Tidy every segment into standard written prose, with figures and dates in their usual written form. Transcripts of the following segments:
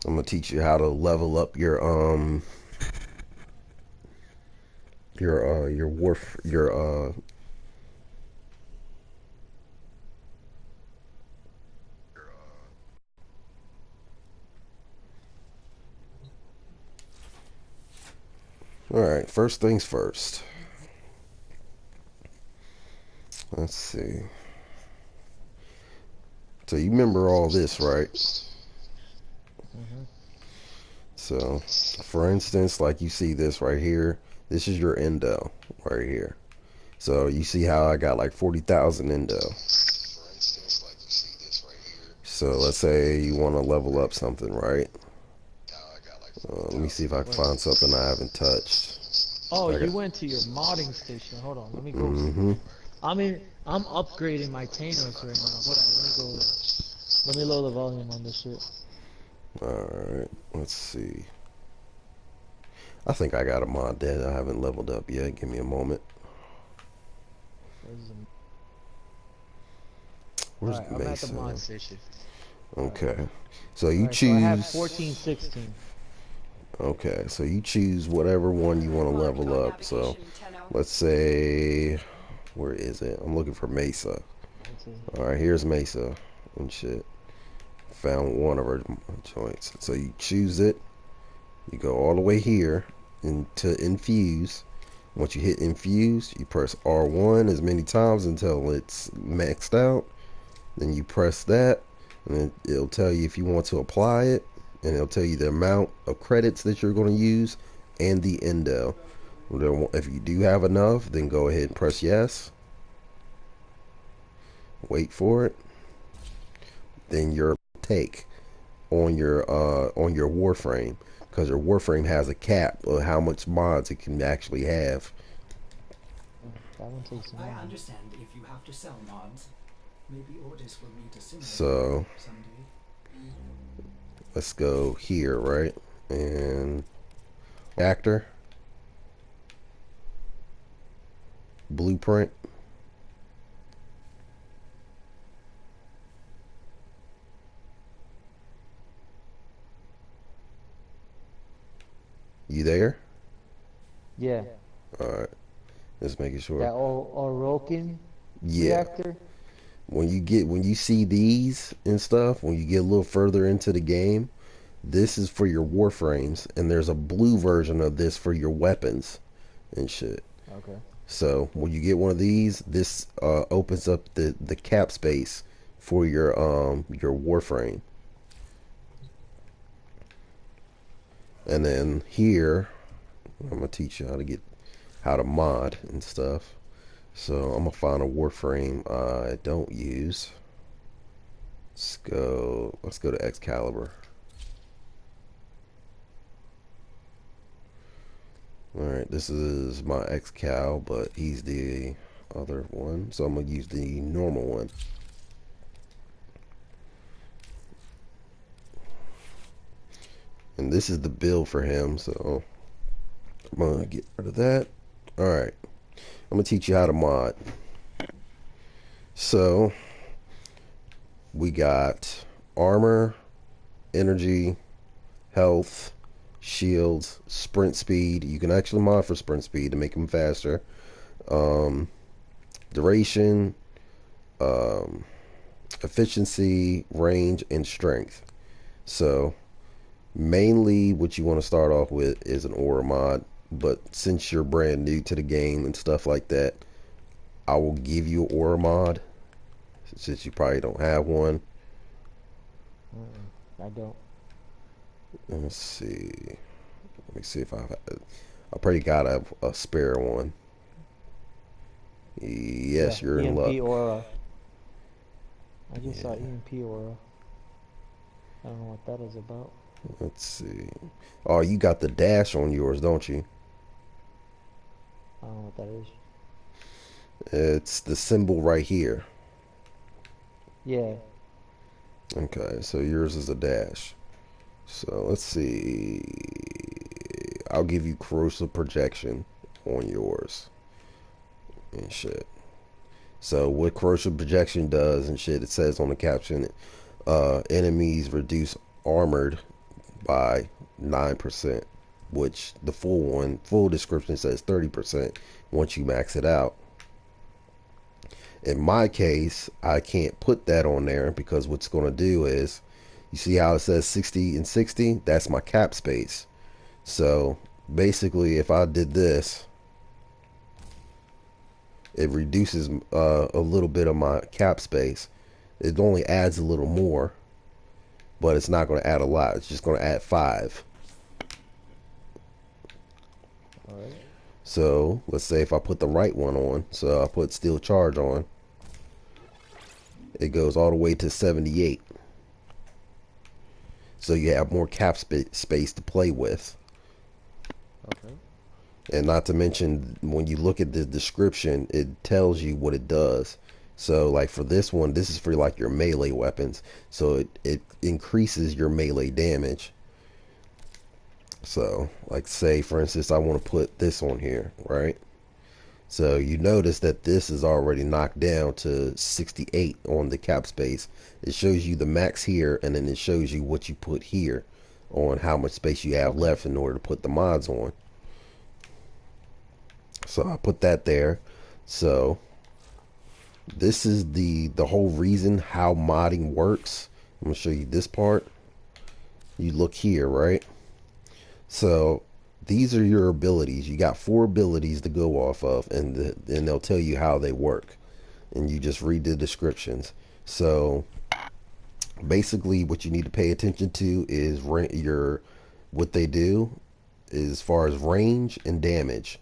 I'm gonna teach you how to level up your warf your All right, first things first. Let's see. So you remember all this, right? Hmm. So, for instance, like you see this right here, this is your endo right here. So you see how I got like 40,000 endo. So let's say you want to level up something, right? Let me see if I can Wait. find something I haven't touched. Oh, I got. you went to your modding station. Hold on, let me go see. Mm-hmm. I'm upgrading my Thanos right now. Hold on, let me go. Let me lower the volume on this shit. All right. Let's see. I think I got a mod that I haven't leveled up yet. Give me a moment. Where's the... All Where's right, I'm at the Mesa? mod station. All right, Okay. So all you right. So I have choose. 1416. Okay. So you choose whatever one you want to level up. So let's say, where is it? I'm looking for Mesa. Let's see. All right. Here's Mesa and shit. Found one of her joints. So you choose it. You go all the way here into infuse. Once you hit infuse, you press R1 as many times until it's maxed out. Then you press that, and it'll tell you if you want to apply it, and it'll tell you the amount of credits that you're going to use and the endo. If you do have enough, then go ahead and press yes. Wait for it. Then your take on your Warframe, because your Warframe has a cap of how much mods it can actually have. That one takes I long. understand if you have to sell mods. Maybe orders will meet a similar So demand someday. let's go here, right? And actor, blueprint. You there? Yeah, All right. Just making sure. that Orokin Yeah. reactor. When you see these and stuff, when you get a little further into the game, this is for your warframes, and there's a blue version of this for your weapons and shit. Okay. So when you get one of these, this opens up the cap space for your warframe, and then here I'm gonna teach you how to mod and stuff. So I'm gonna find a warframe I don't use. Let's go to Excalibur. Alright, this is my Excal, but he's the other one. So I'm gonna use the normal one. And this is the build for him, so I'm gonna get rid of that. Alright, I'm gonna teach you how to mod. So we got armor, energy, health, shields, sprint speed. You can actually mod for sprint speed to make him faster. Um, duration, um, efficiency, range, and strength. So mainly what you want to start off with is an aura mod, but since you're brand new to the game and stuff like that, I will give you an aura mod since you probably don't have one. I don't. Let's see. Let me see if I probably got a spare one. Yeah, Yes, you're in luck. EMP aura. I just saw Yeah. EMP aura. I don't know what that is about. Let's see. Oh, you got the dash on yours, don't you? I don't know what that is. It's the symbol right here. Yeah. Okay, so yours is a dash. So let's see. I'll give you corrosive projection on yours and shit. So what corrosive projection does and shit, it says on the caption, enemies reduce armored. by 9%, which the full description says 30% once you max it out. In my case, I can't put that on there because what's going to do is, you see how it says 60 and 60? That's my cap space. So basically, if I did this, it reduces a little bit of my cap space. It only adds a little more, but it's not going to add a lot. It's just going to add 5. Alright. So let's say if I put the right one on, so I put steel charge on, it goes all the way to 78. So you have more cap space to play with. Okay. And not to mention, when you look at the description, it tells you what it does. So like for this one, this is for like your melee weapons. So it increases your melee damage. So like say for instance, I want to put this on here, right? So you notice that this is already knocked down to 68 on the cap space. It shows you the max here, and then it shows you what you put here on how much space you have Okay. left in order to put the mods on. So I put that there. So this is the whole reason how modding works. I'm gonna show you this part. You look here, right? So these are your abilities. You got 4 abilities to go off of, and they'll tell you how they work. And you just read the descriptions. So basically, what you need to pay attention to is what they do as far as range and damage.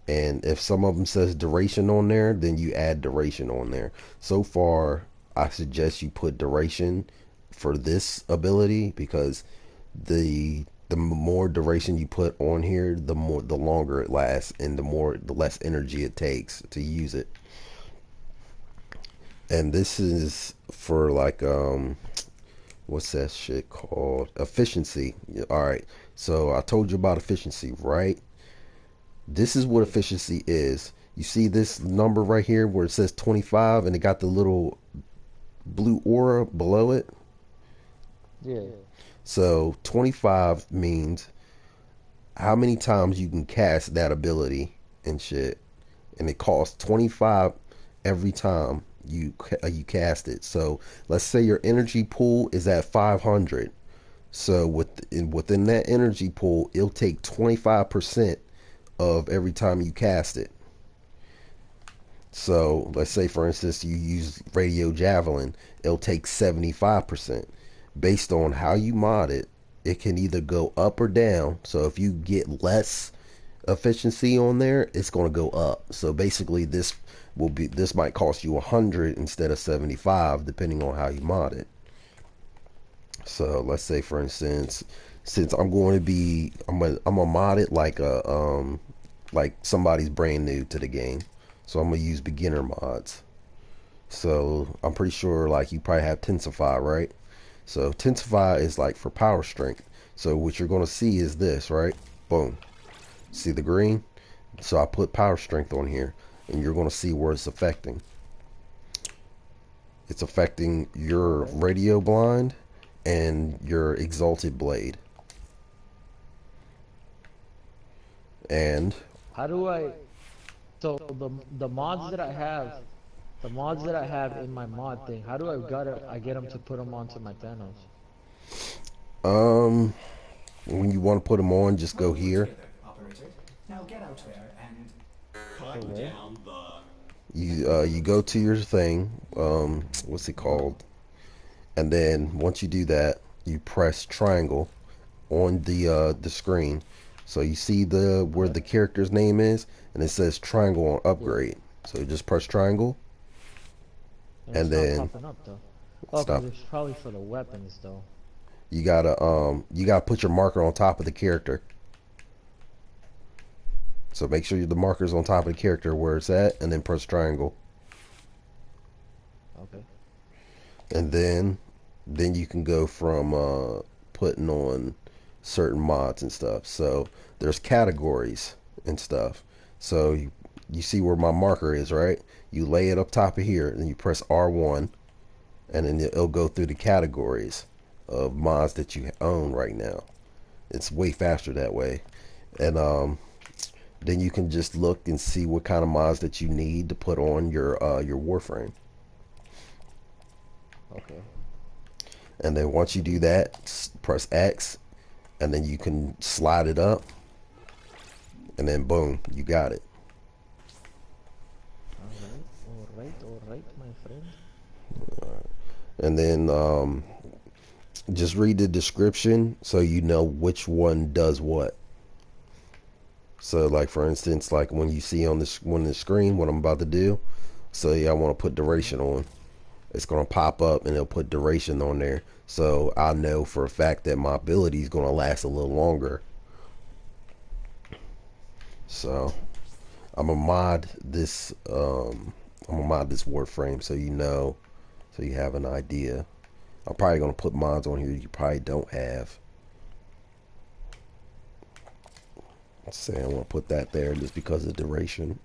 And if some of them says duration on there, then you add duration on there. So far, I suggest you put duration for this ability because the more duration you put on here, the longer it lasts, and the less energy it takes to use it. And this is for like what's that shit called? Efficiency. All right. So I told you about efficiency, right? This is what Yeah. efficiency is. You see this number right here where it says 25 and it got the little blue aura below it? Yeah. So 25 means how many times you can cast that ability and shit. And it costs 25 every time you cast it. So let's say your energy pool is at 500. So within that energy pool, it'll take 25% of every time you cast it. So let's say, for instance, you use radio javelin, it'll take 75%. Based on how you mod it, it can either go up or down. So if you get less efficiency on there, it's going to go up. So basically, this might cost you 100 instead of 75, depending on how you mod it. So let's say, for instance, since I'm gonna mod it like somebody's brand new to the game. So I'm gonna use beginner mods. So I'm pretty sure like you probably have Tensify, right? So Tensify is like for power strength. So what you're gonna see is this, right? Boom. See the green? So I put power strength on here, and you're gonna see where it's affecting. It's affecting your Okay. radio blind and your exalted blade. And How do I? So the mods that I have, the mods that I have in my mod thing, how do I get them to put them onto my Thanos? um when you want to put them on, just Well go put here. together, operator. Now get out there and Okay. You go to your thing, what's it called? And then once you do that, you press triangle on the screen. So you see the where Okay. the character's name is, and it says triangle on Yeah. upgrade. So you just press triangle, And and it's not then popping up though. Oh, because stop. it's probably for the weapons though. You gotta put your marker on top of the character. So make sure the marker's on top of the character where it's at, and then press triangle, Okay. and then you can go from putting on certain mods and stuff. So there's categories and stuff. So you see where my marker is, right? You lay it up top of here, and you press R1, and then it'll go through the categories. of mods that you own right now. It's way faster that way. And then you can just look and see what kind of mods that you need to put on your Warframe. Okay. And then once you do that, press X, and then you can slide it up, and then boom, you got it. All right, my friend. And then just read the description so you know which one does what. So, like for instance, like when you see on this the screen what I'm about to do, say I want to put duration on, it's gonna pop up and it'll put duration on there. So I know for a fact that my ability is gonna last a little longer. So I'm gonna mod this. I'm gonna mod this Warframe so you know, so you have an idea. I'm probably gonna put mods on here you probably don't have. Let's say I want to put that there just because of duration.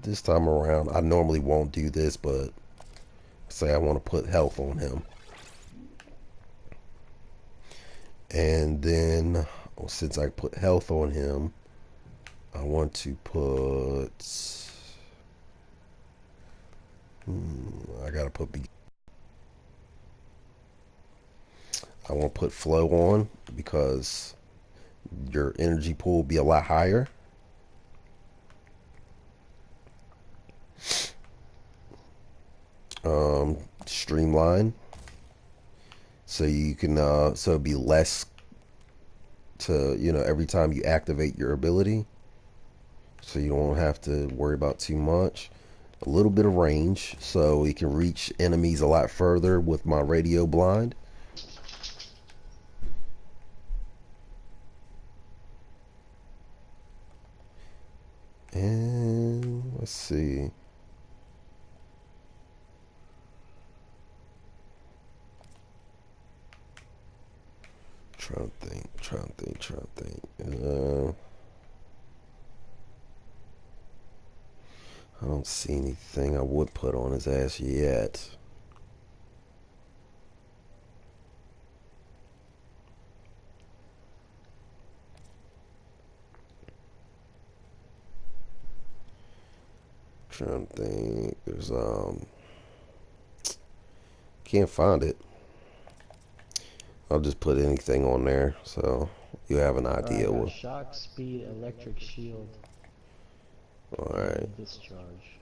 This time around, I normally won't do this, but say I want to put health on him. And then, well, since I put health on him, I want to put... I gotta put... I want to put flow on because your energy pool will be a lot higher. Streamline. So you can, so it'd be less to, every time you activate your ability. So you don't have to worry about too much. A little bit of range, so we can reach enemies a lot further with my radio blind. And let's see. Trying to think. I don't see anything I would put on his ass yet. Trying to think. There's can't find it. I'll just put anything on there so you have an Alright, I idea. got shock, speed, electric shield, Alright. and discharge.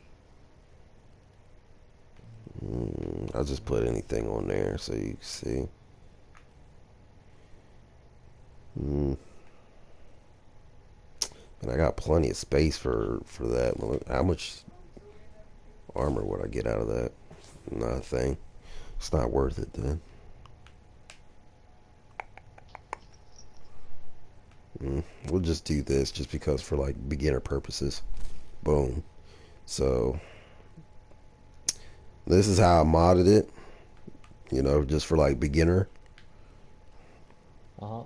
I'll just put anything on there so you can see. And I got plenty of space for that. How much armor would I get out of that? Nothing. It's not worth it then. We'll just do this just because for like beginner purposes. Boom. So this is how I modded it. Just for like beginner Uh-huh.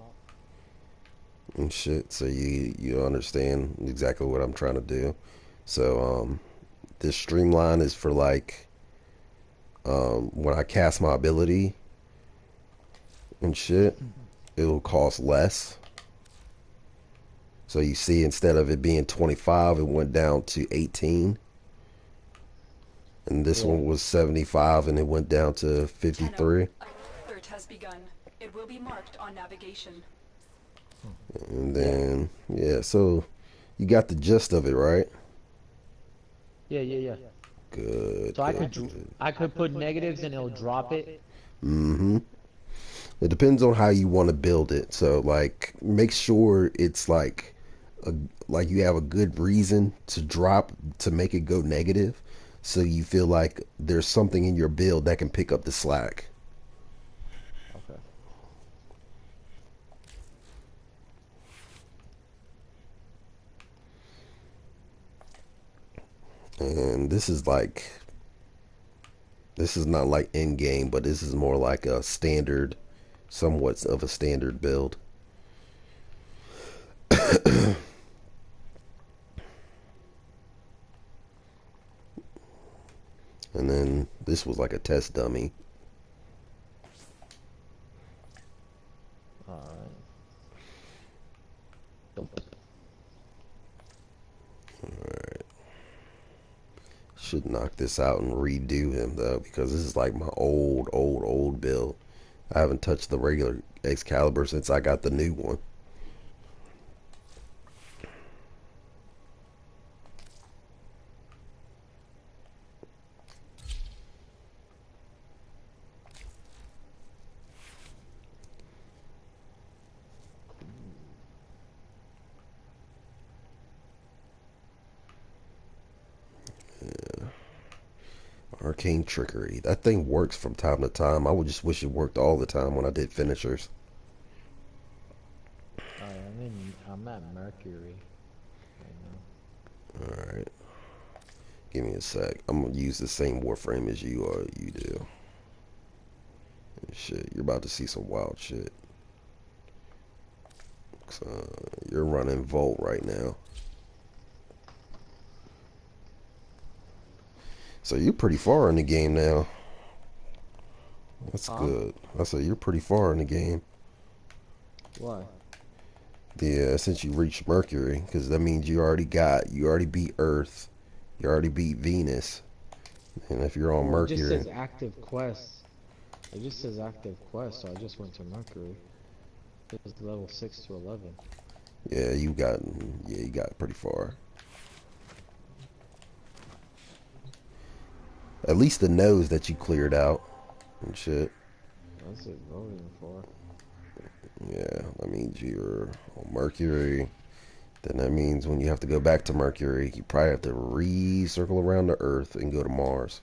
and shit. So you understand exactly what I'm trying to do. So this streamline is for like when I cast my ability and shit, it'll cost less. So you see, instead of it being 25, it went down to 18. And this Yeah. one was 75 and it went down to 53. Alert has begun. It will be marked on navigation. And then, yeah, so you got the gist of it, right? Yeah. Good, So good. I could put negatives and it'll drop it. Mm-hmm. It depends on how you want to build it. So, like, make sure it's like you have a good reason to make it go negative. So you feel like there's something in your build that can pick up the slack. Okay. And this is not like end game, but this is more like a standard, somewhat of a standard build. And then this was like a test dummy. Alright. Dope. Should knock this out and redo him though, because this is like my old build. I haven't touched the regular Excalibur since I got the new one. Arcane Trickery. That thing works from time to time. I would just wish it worked all the time when I did finishers. Alright, I'm at Mercury right now. Alright. Give me a sec. I'm gonna use the same Warframe as you do. And shit, you're about to see some wild shit. So, you're running Volt right now. So you're pretty far in the game now. That's good. I said you're pretty far in the game. Why? Yeah, since you reached Mercury, because that means you already beat Earth, you already beat Venus, and if you're on Well, it Mercury, just says active quest. It just says active quest, so I just went to Mercury. It's level 6 to 11. yeah, you got pretty far. At least the nose that you cleared out and shit. What's it voting for? Yeah, that means you're on Mercury. Then that means when you have to go back to Mercury, you probably have to re-circle around the Earth and go to Mars.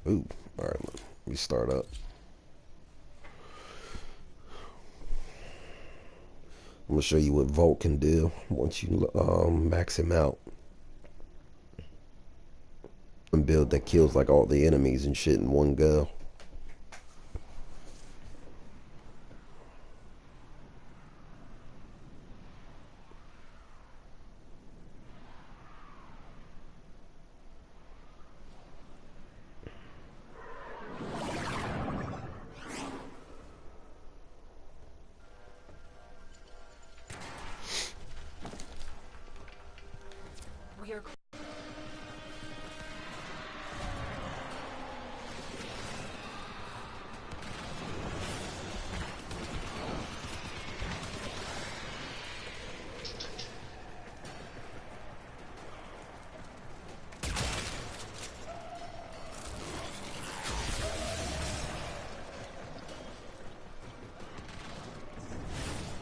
Ooh, alright, let me start up. I'm gonna show you what Volt can do once you max him out. And build that kills like all the enemies and shit in one go. We are.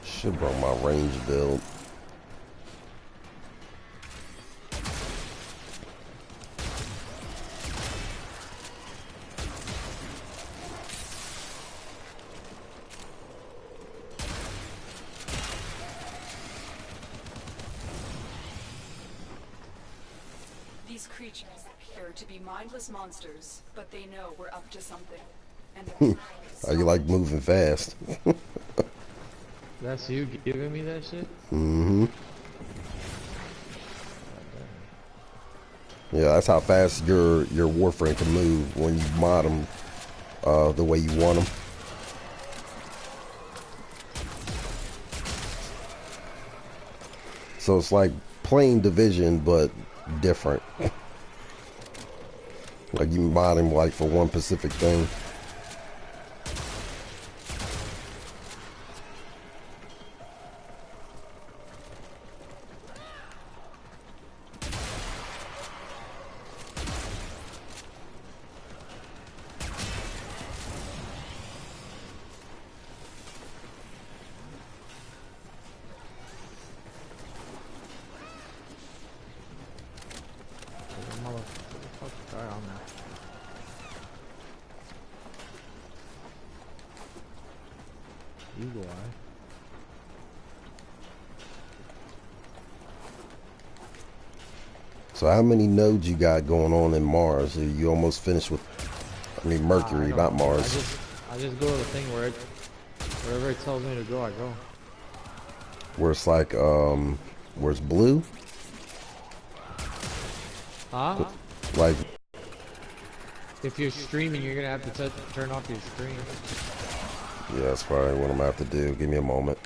Should run my range build. These creatures appear to be mindless monsters, but they know we're up to something. And they're How you like moving fast? That's you giving me that shit? Mm-hmm. Yeah, that's how fast your Warframe can move when you mod them the way you want them. So it's like playing Division, but different. Like you mod him like for one specific thing. There's a motherfucker guy on there. Eagle eye. So how many nodes you got going on in Mars? Are you almost finished with, I mean Mercury, I don't not know. Mars. I just go to the thing where wherever it tells me to go, I go. Where it's like, where it's blue? Huh? Like, If you're streaming, you're gonna have to turn off your stream. yeah, that's probably what I'm gonna have to do. Give me a moment.